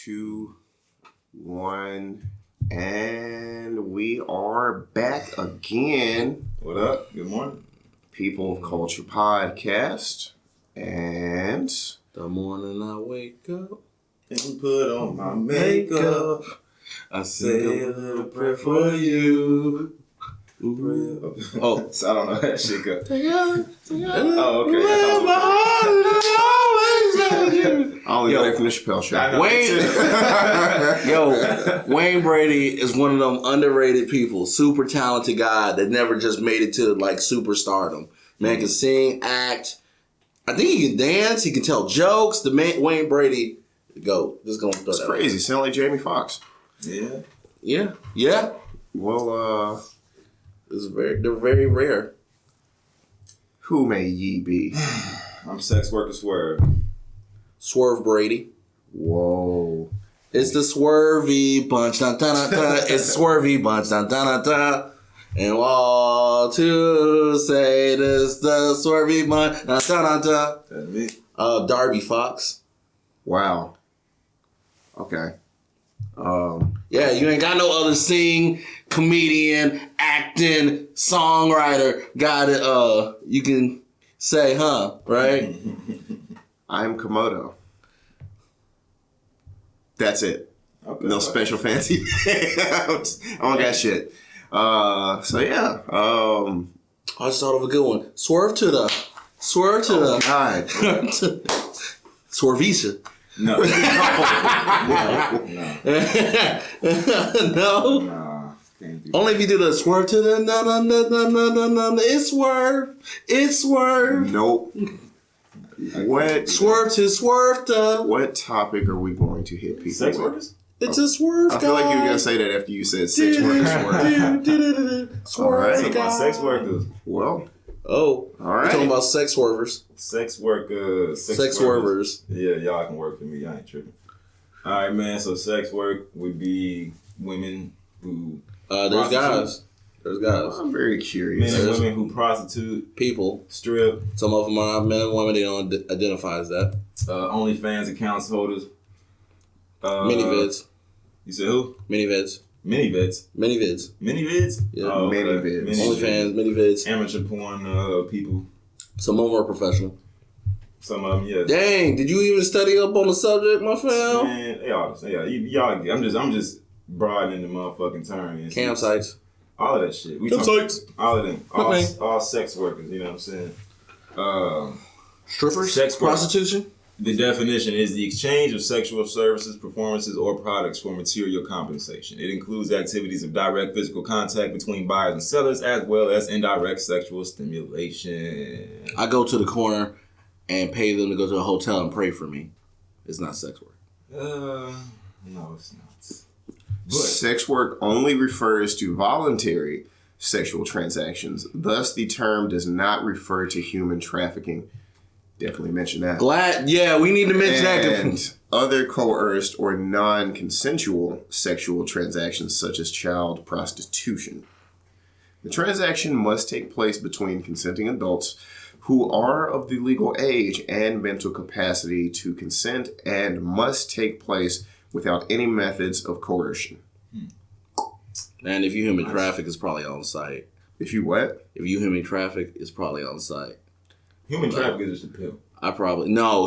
2, 1, and we are back again. What up? Good morning. People of Culture Podcast. And the morning I wake up and put on my makeup, I say a little prayer for you. Oh, so I don't know how that shit go. Oh, okay. I only know that from the Chappelle Show. Wayne Brady is one of them underrated people. Super talented guy that never just made it to like superstardom. Man can sing, act. I think he can dance. He can tell jokes. The man, Wayne Brady, go. Just gonna throw It's that crazy. Sound like Jamie Foxx. Yeah. Well, they're very rare. who may ye be? I'm Sex Worker Swerve. Swerve Brady. Whoa. It's the Swervy Bunch. Dun, dun, dun, dun. It's Swervy Bunch. Dun, dun, dun, dun. And all to say this, the Swervy Bunch. Dun, dun, dun, dun. That's me. Darby Fox. Wow. Okay. Yeah, you ain't got no other sing, comedian, acting, songwriter guy that you can say, huh? Right? I'm Komodo. That's it. Okay. No special fancy. I don't got shit. So yeah. I just thought of a good one. Swerve to the. God. Swervisa. No. No. Nah. Can't do Only if you do the swerve to the no. It's swerve. Nope. What Swerve to swerve to. What topic are we going to hit people Sex with? workers? It's a swerve. I feel like you were gonna say that after you said sex workers. All right. Talking about sex workers. Well, Oh, all we're right. talking about sex swervers. Sex workers. Sex swervers. Yeah, y'all can work for me. I ain't tripping. All right, man. So sex work would be women who There's guys. There's guys. I'm very men curious. and women who prostitute, People. strip, Some of them are not men and women. They don't identify as that. OnlyFans accounts holders. Minivids. You said who? Minivids. Minivids. Minivids. Minivids? Yeah. Oh, okay. Minivids. OnlyFans. Minivids. Amateur porn people. Some of them are professional. Some of them, yes. Dang, did you even study up on the subject, my fam? Man, y'all. I'm just broadening the motherfucking term. Campsites. All of that shit. Campsites. All of them. Okay. All sex workers. You know what I'm saying? Strippers? Sex work. Prostitution? The definition is the exchange of sexual services, performances, or products for material compensation. It includes activities of direct physical contact between buyers and sellers, as well as indirect sexual stimulation. I go to the corner and pay them to go to a hotel and pray for me. It's not sex work. No, it's not. But Sex work only refers to voluntary sexual transactions. Thus, the term does not refer to human trafficking. Definitely mention that. Yeah, we need to mention And that. other coerced or non-consensual sexual transactions such as child prostitution. The transaction must take place between consenting adults who are of the legal age and mental capacity to consent and must take place without any methods of coercion. And if you human traffic, it's probably on site. If you what? If you human traffic, it's probably on site. human trafficking is just a pimp.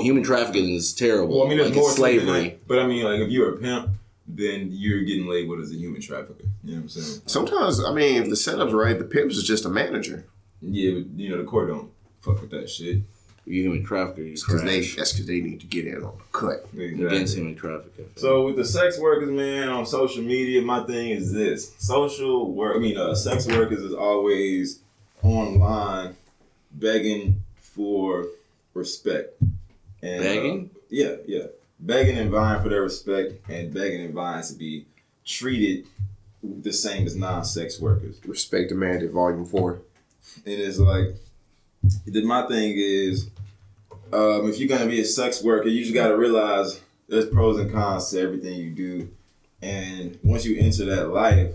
Human trafficking is terrible. Well, I mean, there's like more it's to it than slavery. that. But I mean, like, if you're a pimp, then you're getting labeled as a human trafficker. You know what I'm saying? Sometimes, I mean, if the setup's right, the pimp is just a manager. Yeah, but the court don't fuck with that shit. You human trafficker, you That's crash. because they need to get in on the cut. Against human trafficking. So with the sex workers, man, on social media, my thing is this: sex workers is always online begging for respect. And, Begging? Yeah. Begging and vying for their respect, and begging and vying to be treated the same as non-sex workers. Respect demanded, Volume 4. And it's like, my thing is, if you're going to be a sex worker, you just got to realize there's pros and cons to everything you do. And once you enter that life,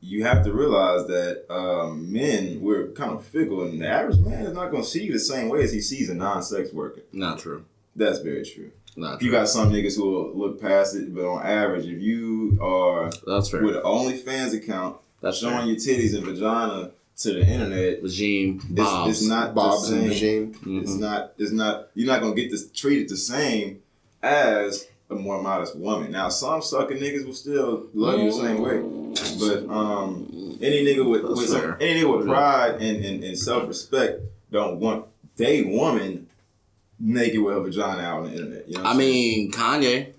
you have to realize that men, we're kind of fickle, and the average man is not going to see you the same way as he sees a non-sex worker. Not true. That's very true. You got some niggas who will look past it, but on average, if you are That's fair. with an OnlyFans account, That's showing fair. your titties and vagina to the internet, Regime, it's not Bob's the and same. regime. It's not. You're not gonna get this treated the same as a more modest woman. Now, some sucker niggas will still love you the same way, but any nigga with pride and self respect don't want they woman naked with her vagina out on the internet. You know what I'm saying? Kanye.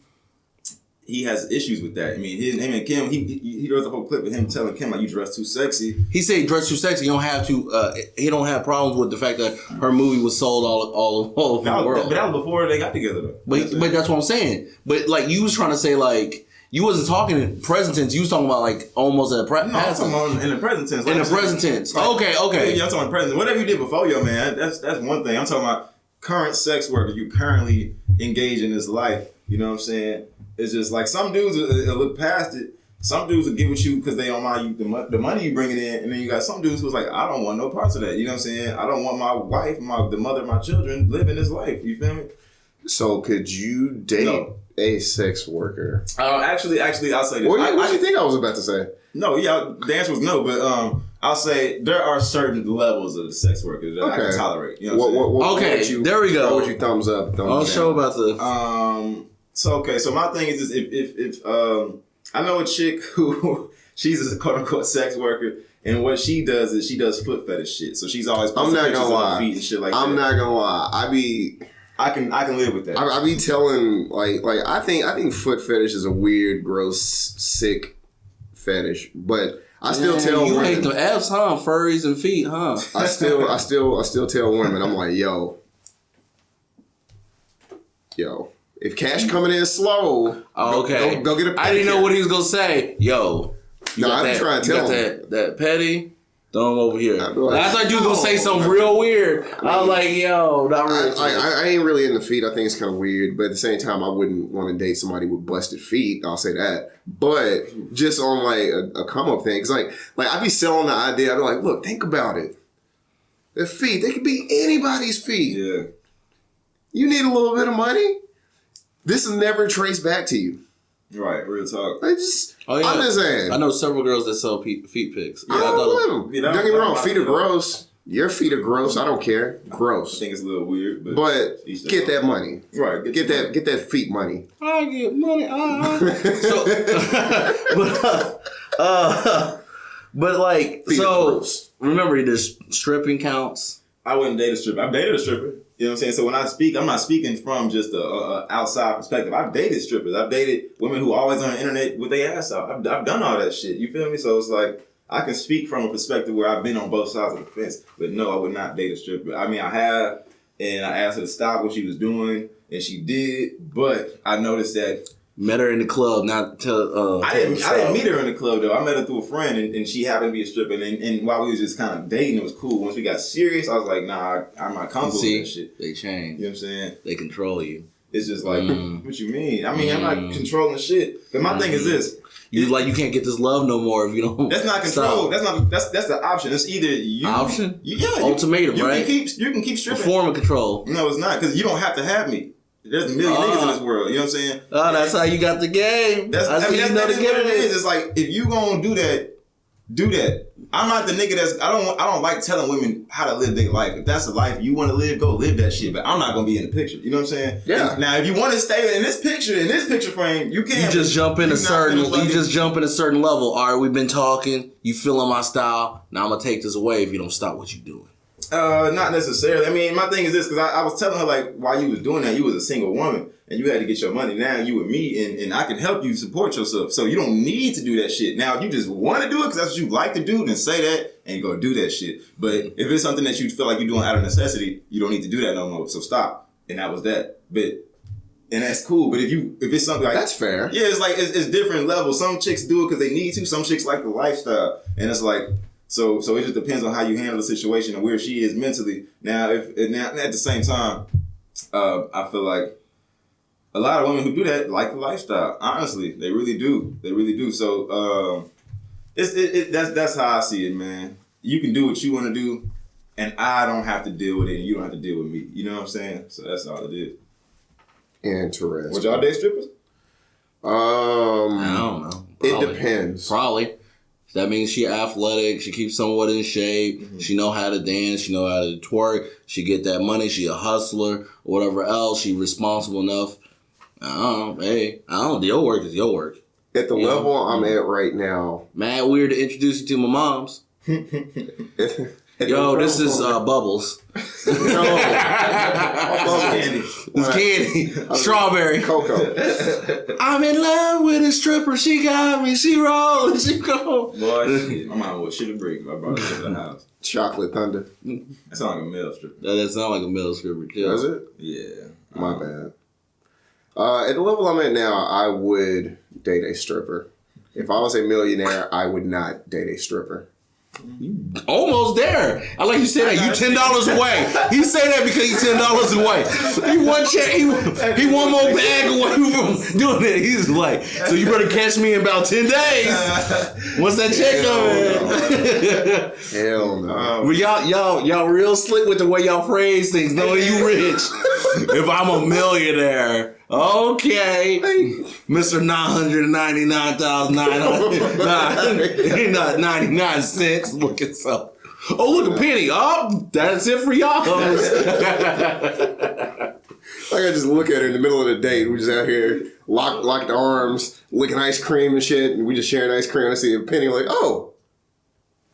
He has issues with that. I mean, him and Kim, he wrote the whole clip with him telling Kim, like, you dress too sexy. He said he dressed too sexy. You don't have to. He don't have problems with the fact that her movie was sold all over the world. But that was before they got together, though. But that's what I'm saying. But like you was trying to say, like you wasn't talking in present tense. You was talking about like almost at No, I'm talking about in the present tense. in the present tense. Like, Okay. Yeah, I'm talking present. Whatever you did before, yo, man, that's one thing. I'm talking about current sex worker. You currently engage in this life. You know what I'm saying? It's just like some dudes will look past it. Some dudes will get with you because they don't mind you the money you bringing in, and then you got some dudes who's like, I don't want no parts of that. You know what I'm saying? I don't want my wife, the mother of my children, living this life. You feel me? So could you date a sex worker? Actually, I'll say this. What do you think I was about to say? No, yeah, the answer was no, but I'll say there are certain levels of the sex workers that I can tolerate. You know what I'm saying? There we go. What would you thumbs up? I'll show about the. So my thing is if I know a chick who she's a quote unquote sex worker, and what she does is she does foot fetish shit. So she's always posting pictures of her feet and shit like that. I'm not gonna lie. I can live with that. I be telling like I think foot fetish is a weird, gross, sick fetish, but I still tell you women. hate the F's, huh? Furries and feet, huh? I still tell women. I'm like, yo. If cash coming in slow, go get a pedicure. I didn't know what he was gonna say. Yo, I'm trying to tell him. that petty. Throw him over here. Like, I thought you was gonna say something real weird. I was like, yo, not really. I ain't really into feet. I think it's kind of weird, but at the same time, I wouldn't want to date somebody with busted feet. I'll say that. But just on like a come up thing, cause like I be selling the idea. I be like, look, think about it. The feet, they could be anybody's feet. Yeah. You need a little bit of money. This will never trace back to you. Right, real talk. I'm just saying. I know several girls that sell feet pics. Yeah, I don't blame them. Don't get me wrong, feet are gross. Your feet are gross. I don't care. Gross. I think it's a little weird, but get that money. Right. Get that feet money. I get money. But like, feet remember, there's stripping counts. I wouldn't date a stripper. I've dated a stripper. You know what I'm saying? So when I speak, I'm not speaking from just a outside perspective. I've dated strippers. I've dated women who always on the internet with their ass out. I've done all that shit. You feel me? So it's like, I can speak from a perspective where I've been on both sides of the fence. But no, I would not date a stripper. I mean, I have, and I asked her to stop what she was doing, and she did. But I noticed that met her in the club, not to. I didn't meet her in the club though. I met her through a friend, and she happened to be a stripper. And while we was just kind of dating, it was cool. Once we got serious, I was like, nah, I'm not comfortable with that shit. They change. You know what I'm saying? They control you. It's just like, what you mean? I mean, I'm not controlling shit. But my thing is this. You can't get this love no more if you don't. That's not control. Stop. That's the option. It's either you. Option? Ultimatum, right? You can keep stripping. A form of control. No, it's not. Because you don't have to have me. There's a million niggas in this world. You know what I'm saying? Oh, that's how you got the game. That's what it is. It's like, if you gonna do that, do that. I'm not the nigga I don't like telling women how to live their life. If that's the life you want to live, go live that shit. But I'm not gonna be in the picture. You know what I'm saying? Yeah. Now, if you want to stay in this picture frame, you can't. You just jump in a certain level. All right, we've been talking. You feeling my style. Now I'm gonna take this away if you don't stop what you're doing. Not necessarily. I mean, my thing is this, because I was telling her, like, while you was doing that, you was a single woman and you had to get your money. Now you with me, and I can help you support yourself. So you don't need to do that shit. Now, if you just want to do it because that's what you like to do, then say that and go do that shit. But if it's something that you feel like you're doing out of necessity, you don't need to do that no more. So stop. And that was that. And that's cool. But if it's something like, that's fair. Yeah, it's like it's different levels. Some chicks do it because they need to. Some chicks like the lifestyle, and it's like. So it just depends on how you handle the situation and where she is mentally. Now, at the same time, I feel like a lot of women who do that like the lifestyle. Honestly, they really do. They really do. So that's how I see it, man. You can do what you want to do, and I don't have to deal with it, and you don't have to deal with me. You know what I'm saying? So that's all it is. Interesting. Would y'all date strippers? I don't know. It depends. Probably. That means she athletic. She keeps somewhat in shape. Mm-hmm. She know how to dance. She know how to twerk. She get that money. She a hustler or whatever else. She responsible enough. I don't know. Hey, I don't know. Your work is your work. At the level I'm at right now. Mad weird to introduce you to my moms. Yo, this is Bubbles. No. Candy. It's Candy. Strawberry. Cocoa. I'm in love with a stripper. She got me. She rolling. She go. Boy, shit. My mom would shit a brick if I brought her to the house. Chocolate Thunder. That sounds like a male stripper. That sound like a male stripper too. Does it? Yeah. My bad. At the level I'm at now, I would date a stripper. If I was a millionaire, I would not date a stripper. Almost there. I like you said that. You $10 away. He said that because he's $10 away. He one more bag away from doing it. He's like, so you better catch me in about 10 days. What's that check coming? Hell no. Well, y'all real slick with the way y'all phrase things. Knowing you rich. If I'm a millionaire. Okay, Mr. 999,999 cents. Look at so. Oh, look a penny. Oh, that's it for y'all. Like I just look at her in the middle of the date. We're just out here locked arms, licking ice cream and shit, and we just sharing ice cream. I see a penny, like, oh,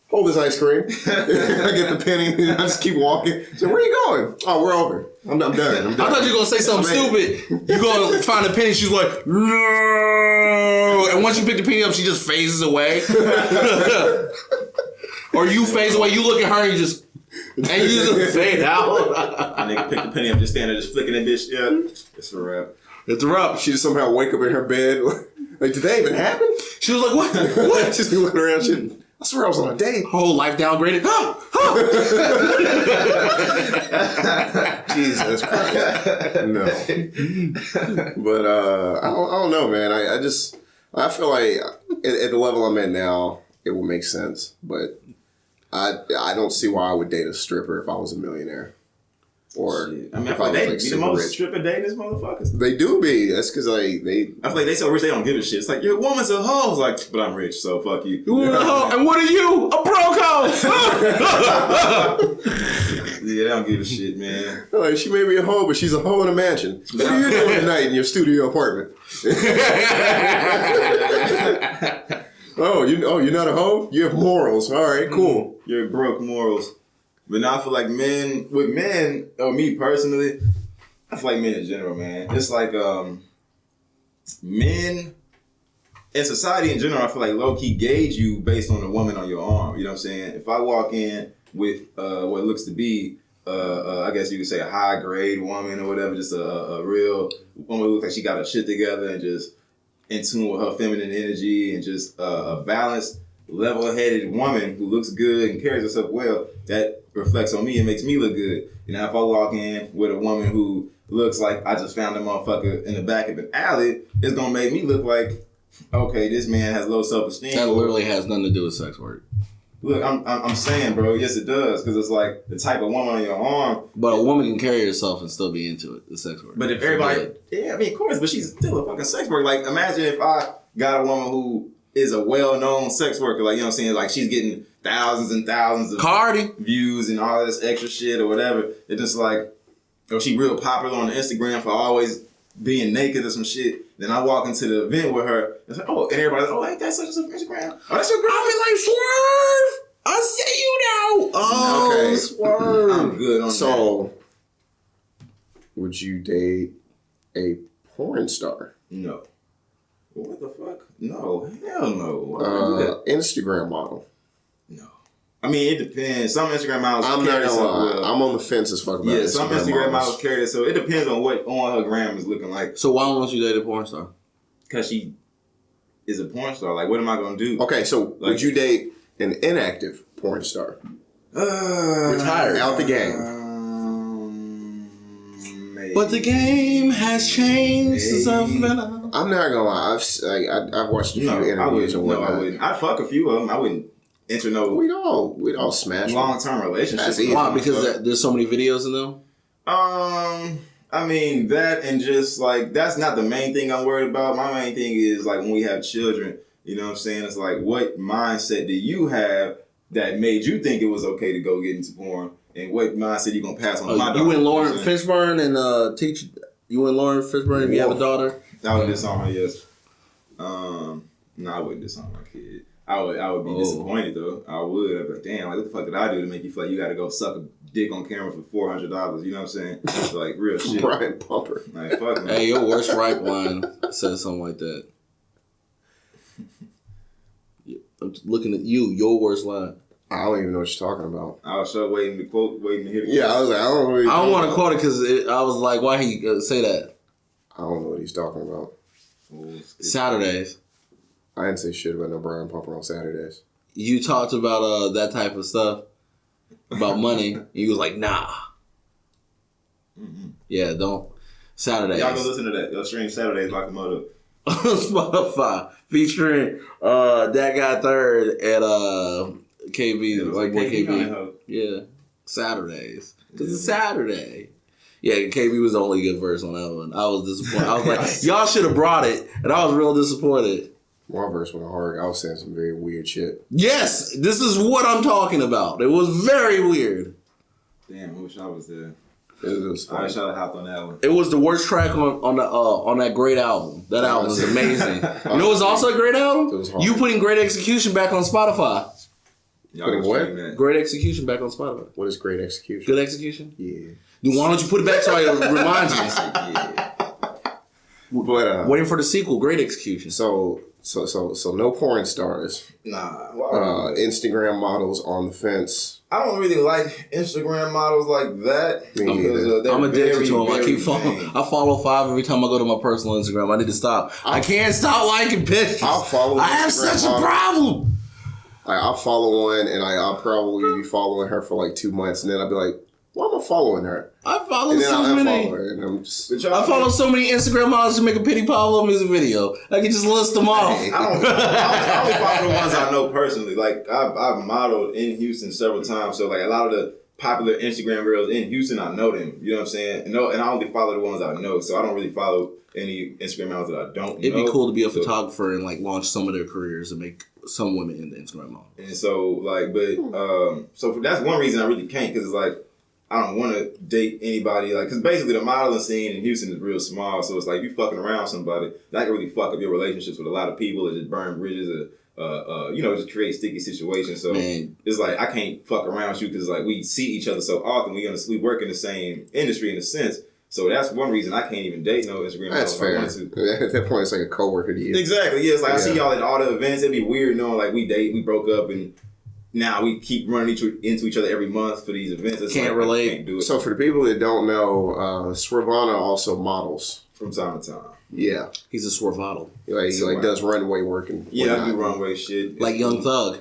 hold this ice cream. I get the penny, and I just keep walking. So where are you going? Oh, we're over. I'm done. I thought you were gonna say something stupid. You gonna find a penny. She's like, no. And once you pick the penny up, she just phases away. Or you phase away. You look at her and you just fade out. And nigga pick the penny up, just stand there, just flicking that bitch. Yeah, it's a wrap. It's a wrap. She just somehow wake up in her bed. Like, did that even happen? She was like, what? What? She's been looking around. I swear I was on a date. Whole life downgraded. Jesus Christ. No. But I don't know, man. I feel like at the level I'm at now, it will make sense. But I don't see why I would date a stripper if I was a millionaire. Or shit. I mean, I feel like they be the most stripper dating motherfuckers. They do be. That's because they. I feel like they so rich they don't give a shit. It's like your woman's a hoe. It's like, but I'm rich, so fuck you. You're a hoe, and what are you? A broco. Yeah, they don't give a shit, man. Like, she may be a hoe, but she's a hoe in a mansion. What are you doing tonight in your studio apartment? You're not a hoe? You have morals. All right, cool. You're broke morals. But now I feel like men, or me personally, I feel like men in general, man. It's like men in society in general, I feel like low-key gauge you based on the woman on your arm. You know what I'm saying? If I walk in with what looks to be, I guess you could say a high-grade woman or whatever, just a real woman who looks like she got her shit together and just in tune with her feminine energy and just a balanced, level-headed woman who looks good and carries herself well, that reflects on me and makes me look good. You know, if I walk in with a woman who looks like I just found a motherfucker in the back of an alley, it's gonna make me look like, okay, this man has low self-esteem. That literally has nothing to do with sex work. Look, I'm saying, bro, yes it does, because it's like the type of woman on your arm. But a woman can carry herself and still be into it, the sex work. But if everybody, yeah, I mean, of course, but she's still a fucking sex worker. Like, imagine if I got a woman who is a well-known sex worker, like, you know what I'm saying, like she's getting thousands and thousands of Cardi views and all this extra shit or whatever. It's just like, or she real popular on Instagram for always being naked or some shit. Then I walk into the event with her. It's like, oh, and everybody's like, oh, ain't that such and such Instagram? Oh, that's your girl. I be like, Swerve, I see you now. Oh, okay. Swerve. I'm good on that. So, would you date a porn star? No. What the fuck? No. Hell no. Why would I do that? Instagram model. No. I mean, it depends. Some Instagram models I'm not carry gonna themselves lie. well. I'm on the fence as fuck about Yeah, Instagram some Instagram models carry it, so it depends on what on her gram is looking like. So why won't you date a porn star? Because she is a porn star. Like, what am I gonna do? Okay, so would you date an inactive porn star? Retired, out the game. Maybe. But the game has changed since I've been out. I'm not gonna lie. I've watched a few interviews and whatnot. I wouldn't. I'd fuck a few of them. I wouldn't enter no We'd all smash them. long-term relationships. That's easy. Why? Because there's so many videos of them? I I mean, that and just like, that's not the main thing I'm worried about. My main thing is like when we have children, you know what I'm saying? It's like, what mindset do you have that made you think it was okay to go get into porn? And what mindset you going to pass on to my daughter? You and Lauren Fishburne and teach, you and Lauren Fishburne if you have a daughter? I would disown her, yes. No, I wouldn't disown my kid. I would be disappointed though. I would. I'd be like, damn, like what the fuck did I do to make you feel like you got to go suck a dick on camera for $400? You know what I'm saying? It's like real shit. Brian Pumper. Like fuck me. Hey, your worst right line says something like that. I'm looking at you. Your worst line. I don't even know what you're talking about. I was so waiting to hear the quote. Yeah, I was like, I don't know. I don't want to quote it because I was like, why he say that? I don't know what he's talking about. Saturdays. I didn't say shit about no Brian Pumper on Saturdays. You talked about that type of stuff about money. He was like, nah. Mm-hmm. Yeah, don't. Saturdays. Y'all go listen to that. Y'all stream Saturdays, lock them up. Spotify featuring that guy third at KB, like KB. Yeah, Saturdays because it's Saturday. Yeah, KB was the only good verse on that one. I was disappointed. I was like, y'all should have brought it, and I was real disappointed. My verse went hard. I was saying some very weird shit. Yes, this is what I'm talking about. It was very weird. Damn, I wish I was there. It was fun. I wish I had hopped on that one. It was the worst track on that great album. That album is amazing. You know what's also a great album? It was hard. You putting Great Execution back on Spotify. Y'all what? Great Execution back on Spotify. What is great execution? Good execution? Yeah. Then why don't you put it back so it reminds me? Yeah. But Waiting for the sequel. Great Execution. So no porn stars. Nah. Instagram models on the fence. I don't really like Instagram models like that. Me neither. I'm addicted to them. I keep following. I follow 5 every time I go to my personal Instagram. I need to stop. I can't stop liking pictures. I'll follow. I have such a problem. Like, I'll follow one, and I'll probably be following her for like 2 months, and then I'll be like, "Why am I following her?" I follow and then so I'll many. unfollow her, and I'm just. I follow so many Instagram models to make a Pity Pablo music video. I can just list them off. I only follow the ones I know personally. Like I've modeled in Houston several times, so like a lot of the popular Instagram girls in Houston, I know them. You know what I'm saying? And I only follow the ones I know, so I don't really follow any Instagram models that I don't know. It'd be cool to be a photographer and like launch some of their careers and make some women into Instagram models. And so like, so that's one reason I really can't, because it's like, I don't want to date anybody, like, because basically the modeling scene in Houston is real small, so it's like, if you fucking around with somebody, that can really fuck up your relationships with a lot of people, or just burn bridges, or, just create sticky situations. So it's like, I can't fuck around with you, because like, we see each other so often, we work in the same industry in a sense, so that's one reason I can't even date no Instagram model. That's fair. At that point, it's like a coworker to you. Exactly, yeah, it's like, I see y'all at all the events, it'd be weird knowing like, we broke up, and now we keep running into each other every month for these events. It's can't like, relate. I can't do it. So for the people that don't know, Swervana also models From time to time. Yeah, he's a swervado. He does runway work and yeah, I do runway shit. Like Young Thug.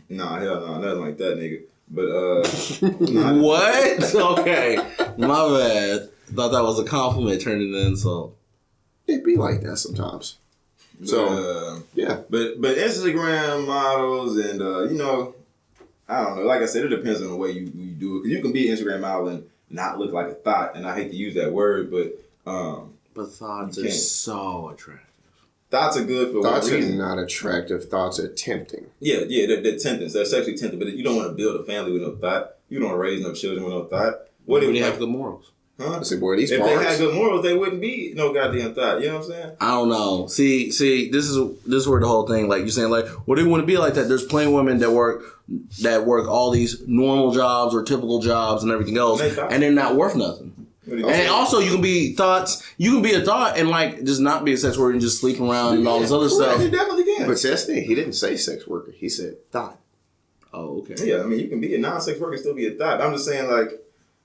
Nah, hell no, nothing like that, nigga. But what? Okay, my bad. Thought that was a compliment turned into an insult. It be like that sometimes. So yeah, but Instagram models and I don't know. Like I said, it depends on the way you do it. Because you can be an Instagram model and not look like a thought, and I hate to use that word, but thoughts are so attractive. Thoughts are good for thoughts what reason? are not attractive. Thoughts are tempting. Yeah, they're tempting. They're sexually tempting, but you don't want to build a family with no thought. You don't want to raise no children with no thought. What do they have good morals? Huh? I say, boy, these if parts. they had good morals, they wouldn't be no goddamn thought. You know what I'm saying? I don't know. See, this is where the whole thing, like you're saying, like, well, they wouldn't be like that. There's plenty of women that work all these normal jobs or typical jobs and everything else, and they're not worth nothing. And also, you can be a thought and like just not be a sex worker and just sleep around and all this other stuff. You definitely can. But that's the thing. He didn't say sex worker. He said thought. Oh, okay. Yeah, I mean, you can be a non-sex worker and still be a thought. I'm just saying, like,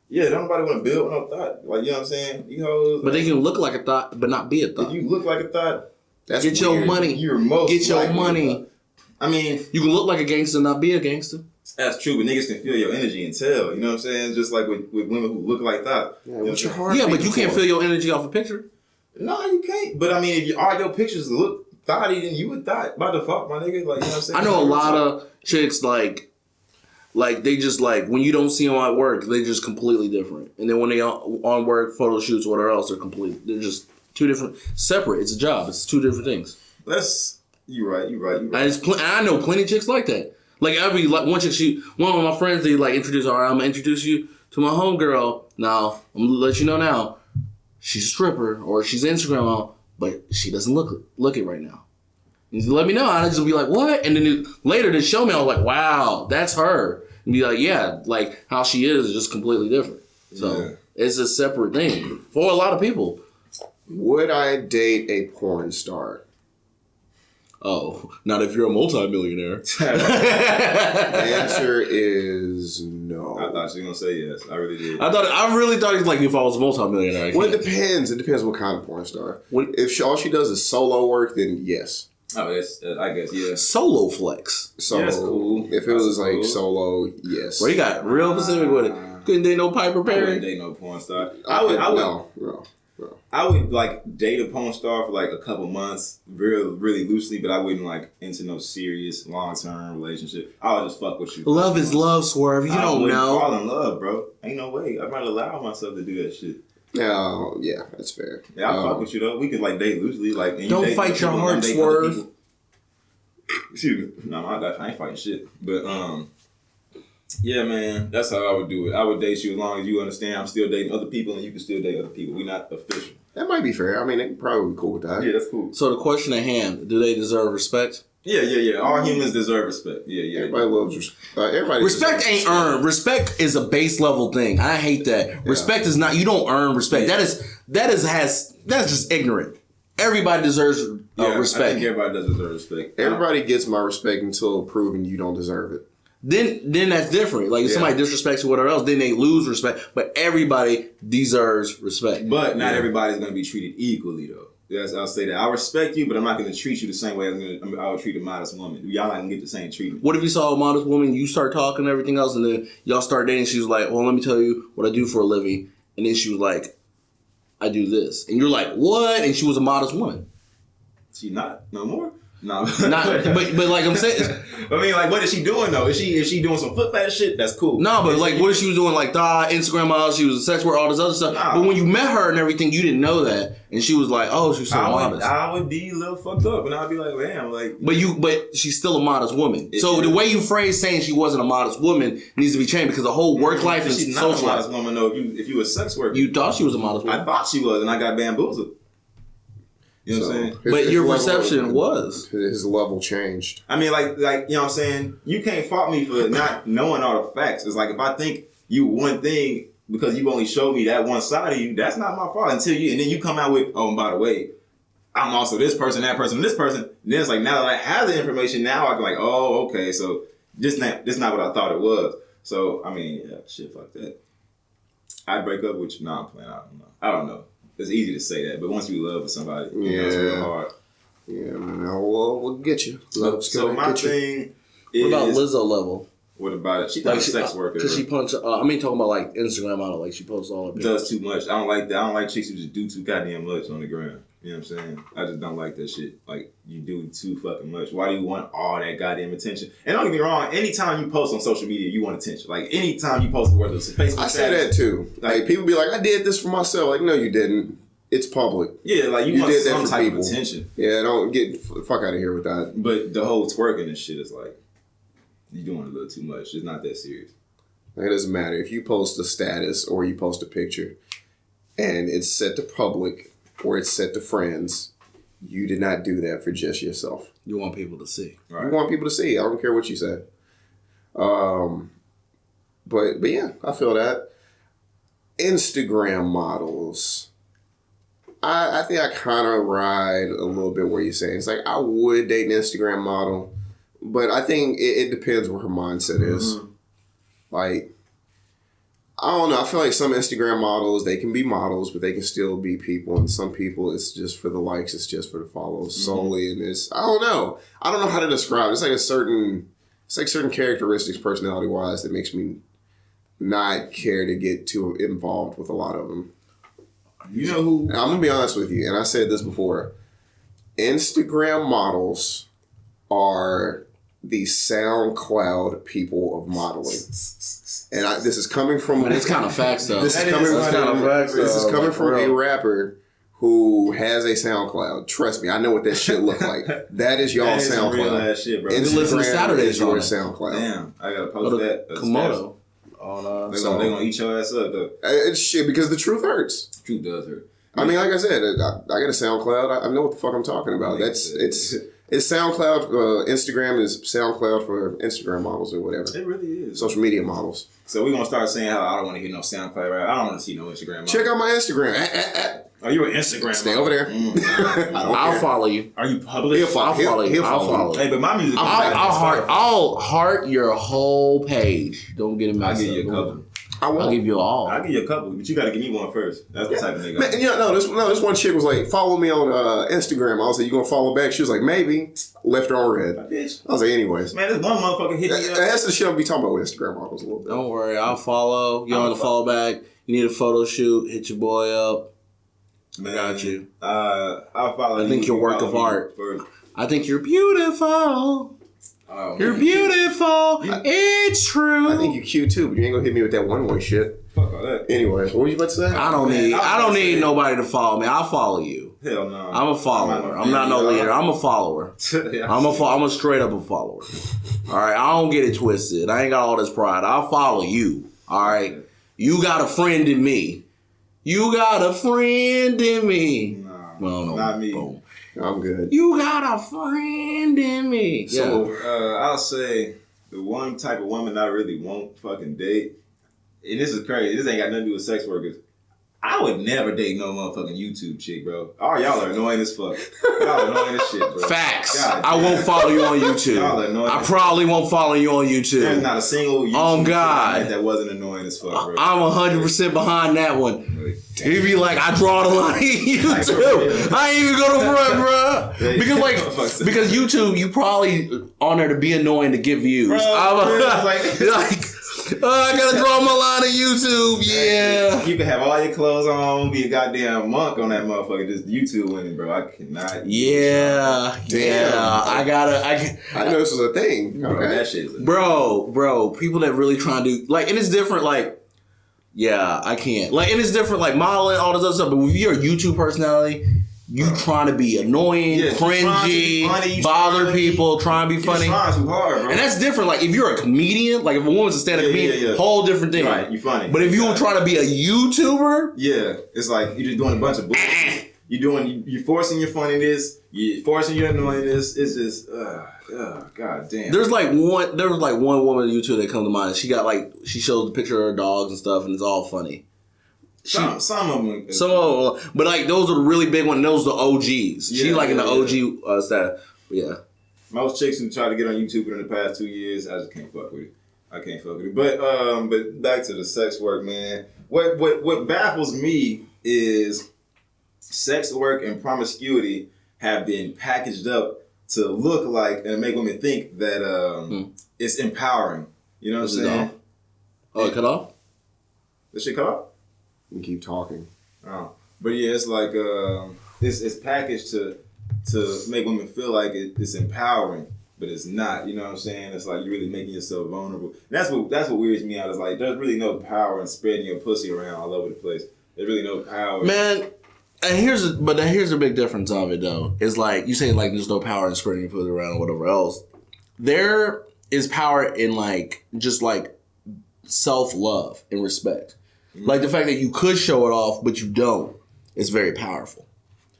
yeah, don't nobody want to build no thought. Like, you know what I'm saying? You hoes. But they can look like a thought, but not be a thought. If you look like a thought, that's get weird. your money. You're most get your likely money. I mean, you can look like a gangster and not be a gangster. That's true, but niggas can feel your energy and tell. You know what I'm saying? Just like with women who look like that. Yeah, what's your heart? Yeah, but you can't feel your energy off a picture. No, you can't. But I mean, if all your pictures look thotty, then you would thought by default, my nigga. Like, you know what I'm saying? I know a lot of chicks like Like they just like when you don't see them at work, they're just completely different. And then when they on work, photo shoots, whatever else, they're just two different, separate. It's a job. It's two different things. You're right. And I know plenty of chicks like that. Like I'd be like one of my friends, they like introduce, all right, I'm gonna introduce you to my homegirl. Now I'm gonna let you know now, she's a stripper or she's Instagram model, but she doesn't look it right now. And you let me know, and I just be like, what? And then later they show me, I was like, wow, that's her. And be like, yeah, like how she is just completely different. So it's a separate thing for a lot of people. Would I date a porn star? Oh, not if you're a multimillionaire. The answer is no. I thought you were gonna say yes. I really did. I really thought it was like if I was a multimillionaire. Well, it depends. It depends what kind of porn star. If all she does is solo work, then yes. Oh, that's I guess yeah. Solo flex. So yeah, that's cool. If it was like solo, yes. Well, you got real specific with it. Couldn't date no Piper I Perry. wouldn't date no porn star. No. I would like date a porn star for like a couple months, really loosely, but I wouldn't like into no serious long term relationship. I would just fuck with you. Love is love, Swerve. You don't know. Fall in love, bro. Ain't no way. I might allow myself to do that shit. No, yeah, that's fair. Yeah, I fuck with you though. We could like date loosely, like. And don't fight your heart, Swerve. Excuse me. No, I ain't fighting shit. But yeah, man, that's how I would do it. I would date you as long as you understand I'm still dating other people and you can still date other people. We're not official. That might be fair. I mean, it probably be cool with that. Yeah, that's cool. So the question at hand: do they deserve respect? Yeah. All humans deserve respect. Yeah. Everybody loves everybody. Respect ain't earned. Respect is a base level thing. I hate that. Yeah. Respect is not. You don't earn respect. Yeah. That's just ignorant. Everybody deserves respect. I think everybody does deserve respect. Everybody gets my respect until proven you don't deserve it. Then that's different. Like if somebody disrespects you, whatever else, then they lose respect. But everybody deserves respect. But not everybody's going to be treated equally, though. Yes, I'll say that. I respect you, but I'm not going to treat you the same way I would treat a modest woman. Y'all not going to get the same treatment. What if you saw a modest woman, you start talking and everything else, and then y'all start dating, she was like, well, let me tell you what I do for a living. And then she was like, I do this. And you're like, what? And she was a modest woman. She not? No more? No. but like I'm saying, I mean, like, what is she doing though? Is she doing some foot fetish shit? That's cool. No, but like, what if she was doing like Instagram model? She was a sex worker, all this other stuff. Nah. But when you met her and everything, you didn't know that, and she was like, "Oh, she's so modest." I would be a little fucked up, and I'd be like, "Damn!" Like, but she's still a modest woman. So the way you phrase saying she wasn't a modest woman needs to be changed because the whole work life and she's social not a modest woman though. If you were a sex worker, you thought she was a modest woman. I thought she was, and I got bamboozled. You know what I'm saying? But your perception was. His level changed. I mean, like you know what I'm saying? You can't fault me for not knowing all the facts. It's like if I think you one thing because you only showed me that one side of you, that's not my fault and then you come out with, oh, and by the way, I'm also this person, that person, this person. And then it's like, now that I have the information, now I can like, oh, okay, so this not what I thought it was. So, I mean, yeah, shit, fuck that. I'd break up with you. No, I'm playing. I don't know. It's easy to say that, but once you love somebody, it's real hard. Yeah, man. We'll get you. So my thing is... What about Lizzo level? What about it? She's not a sex worker. Because she punch... talking about like Instagram model, like she posts all her pictures. Does too much. I don't like that. I don't like chicks who just do too goddamn much on the ground. You know what I'm saying? I just don't like that shit. Like, you do too fucking much. Why do you want all that goddamn attention? And don't get me wrong, anytime you post on social media, you want attention. Like, anytime you post whether it's Facebook I say that too. Like, people be like, I did this for myself. Like, no, you didn't. It's public. Yeah, like, you want some type of attention. Yeah, don't get fuck out of here with that. But the whole twerking and shit is like, you're doing a little too much. It's not that serious. It doesn't matter. If you post a status or you post a picture and it's set to public or it's set to friends, you did not do that for just yourself. You want people to see. Right. You want people to see. I don't care what you say. But yeah, I feel that. Instagram models. I think I kind of ride a little bit where you're saying. It's like I would date an Instagram model, but I think it depends what her mindset is. Mm-hmm. Like, I don't know. I feel like some Instagram models, they can be models, but they can still be people. And some people, it's just for the likes. It's just for the follows solely. And I don't know. I don't know how to describe it. It's like certain characteristics personality-wise that makes me not care to get too involved with a lot of them. You know who? I'm going to be honest with you, and I said this before. Instagram models are the SoundCloud people of modeling. And this is coming from... But it's kind of facts, though. This is coming from a rapper who has a SoundCloud. Trust me, I know what that shit look like. That is y'all SoundCloud. Real ass shit, bro. Instagram listen to Saturdays is your on it. SoundCloud. Damn, I gotta post that. Komodo. They gonna eat your ass up, though. It's shit because the truth hurts. Truth does hurt. I mean, like I said, I got a SoundCloud. I know what the fuck I'm talking about. It's SoundCloud. Instagram is SoundCloud for Instagram models or whatever. It really is. Social media models. So we're gonna start saying how I don't want to hear no SoundCloud rap. I don't want to see no Instagram model. Check out my Instagram. Oh, you're an Instagram Stay model. over there. I'll follow you. Are you public? He'll follow you. I'll follow you. Hey, but my music. I'll heart your whole page. Don't get it messed up. I'll give you a couple. I'll give you all. I'll give you a couple, but you got to give me one first. That's the type of nigga. Man, this one chick was like, follow me on Instagram. I was like, you gonna follow back? She was like, maybe. Left her on red. Bitch. I was like, anyways. Man, this one motherfucker hit me up. That's the shit I'll be talking about with Instagram models a little bit. Don't worry, I'll follow. You want to follow back? You need a photo shoot? Hit your boy up. Man, I got you. I'll follow you. I think you're work of art. I think you're beautiful. Oh, you're beautiful. It's true. I think you're cute too, but you ain't gonna hit me with that one-way shit. Fuck all that. Anyways, what were you about to say? I don't need nobody to follow me. I'll follow you. Hell no. I'm a follower. I'm not no leader. I'm a follower. I'm a straight up a follower. All right, I don't get it twisted. I ain't got all this pride. I'll follow you. All right, you got a friend in me. You got a friend in me. Nah, well, no, not me. Boom. I'm good. You got a friend in me. So I'll say the one type of woman I really won't fucking date, and this is crazy. This ain't got nothing to do with sex workers. I would never date no motherfucking YouTube chick, bro. Oh, y'all are annoying as fuck. Y'all annoying as shit, bro. Facts. God, I won't follow you on YouTube. Y'all annoying. I probably won't follow you on YouTube. There's not a single YouTube chick I met that wasn't annoying as fuck, bro. I'm 100% behind that one. He'd be like, I draw the line on YouTube. I ain't even go to front, bro. Because YouTube, you probably on there to be annoying to get views. Bro, I gotta draw my line on YouTube, yeah. You can have all your clothes on, be a goddamn monk on that motherfucker, just YouTube winning, bro. I cannot. Yeah. I know this is a thing. Bro, okay. that shit is Bro, people that really try to do, like, and it's different, like, yeah, I can't. Like, and it's different, like, modeling, all this other stuff, but if you're a YouTube personality, you trying to be annoying, cringy, bother people, trying to be funny. Trying too hard, bro. And that's different. Like, if you're a comedian, like if a woman's a stand-up comedian, whole different thing. Right, you funny. But if you were trying to be a YouTuber, it's like you're just doing a bunch of bullshit. You're forcing your funniness, you're forcing your annoyingness. It's just, god damn. There was like one woman on YouTube that comes to mind. She shows the picture of her dogs and stuff, and it's all funny. Some of them, but like those are the really big ones. And those are the OGs. She's like in the OG status. Yeah. Most chicks who try to get on YouTube in the past 2 years, I just can't fuck with it. I can't fuck with it. But back to the sex work, man. What baffles me is sex work and promiscuity have been packaged up to look like and make women think that it's empowering. You know what I'm saying? Oh, it cut off? This shit cut off? You keep talking. Oh, but yeah, it's like it's packaged to make women feel like it's empowering, but it's not. You know what I'm saying? It's like you're really making yourself vulnerable. And that's what weirds me out. Is like there's really no power in spreading your pussy around all over the place. There's really no power, man. And here's the big difference of it though. Is like you say like there's no power in spreading your pussy around or whatever else. There is power in like just like self-love and respect. Like the fact that you could show it off, but you don't, is very powerful.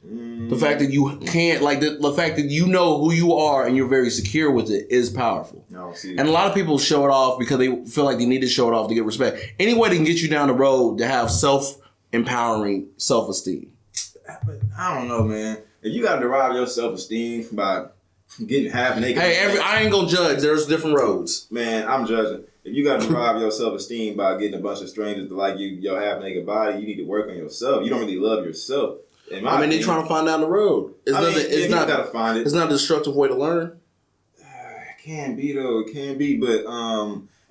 The fact that you can't, like the fact that you know who you are and you're very secure with it is powerful. And a lot of people show it off because they feel like they need to show it off to get respect. Any way they can get you down the road to have self-empowering self-esteem. I don't know, man. If you got to derive your self-esteem by getting half naked. Hey, I ain't gonna judge. There's different roads. Man, I'm judging. If you got to derive your self-esteem by getting a bunch of strangers to like you, your half-naked body, you need to work on yourself. You don't really love yourself. They're trying to find down the road. It's not gotta find it. It's not a destructive way to learn. It can be though. It can be, but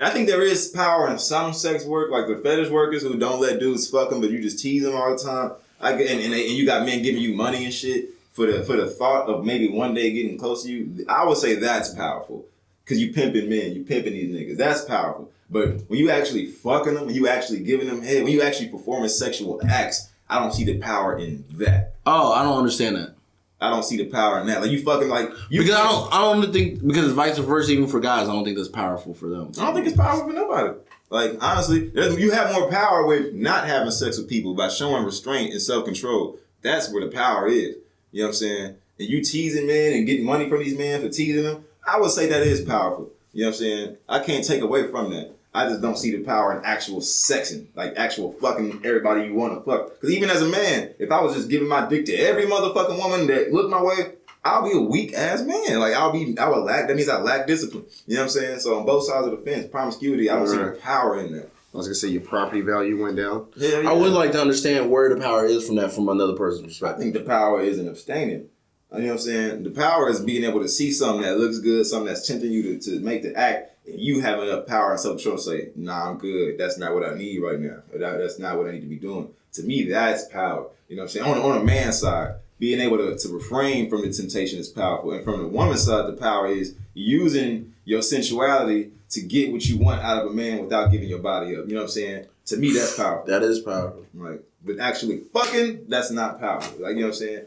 I think there is power in some sex work, like the fetish workers who don't let dudes fuck them, but you just tease them all the time. And you got men giving you money and shit for the thought of maybe one day getting close to you. I would say that's powerful. because you pimping men, you pimping these niggas. That's powerful. But when you actually fucking them, when you actually giving them head, when you actually performing sexual acts, I don't see the power in that. Oh, I don't understand that. I don't see the power in that. Like you fucking like you. Because I don't think because it's vice versa even for guys. I don't think that's powerful for them. I don't think it's powerful for nobody. Like honestly, you have more power with not having sex with people by showing restraint and self-control. That's where the power is. You know what I'm saying? And you teasing men and getting money from these men for teasing them. I would say that is powerful. You know what I'm saying? I can't take away from that. I just don't see the power in actual sexing, like actual fucking everybody you want to fuck. Because even as a man, if I was just giving my dick to every motherfucking woman that looked my way, I'll be a weak ass man. Like I would lack. That means I lack discipline. You know what I'm saying? So on both sides of the fence, promiscuity, I don't see the power in that. I was gonna say your property value went down. Yeah. I would like to understand where the power is from that from another person's I perspective. think the power isn't abstaining. You know what I'm saying? The power is being able to see something that looks good, something that's tempting you to make the act, and you have enough power and self-control to say, nah, I'm good. That's not what I need right now. That's not what I need to be doing. To me, that's power. You know what I'm saying? On a man's side, being able to refrain from the temptation is powerful. And from the woman's side, the power is using your sensuality to get what you want out of a man without giving your body up. You know what I'm saying? To me, that's powerful. That is powerful. Like, but actually fucking, that's not powerful. Like, you know what I'm saying?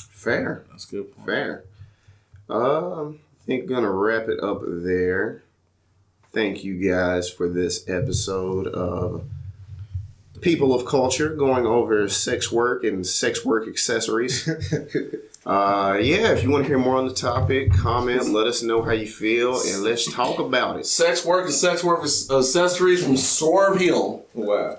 Fair. That's good. Fair. I think gonna wrap it up there. Thank you guys for this episode of People of Culture, going over sex work and sex work accessories. If you want to hear more on the topic, comment, let us know how you feel, and let's talk about it. Sex work and sex work accessories from Swerve Hill. Wow.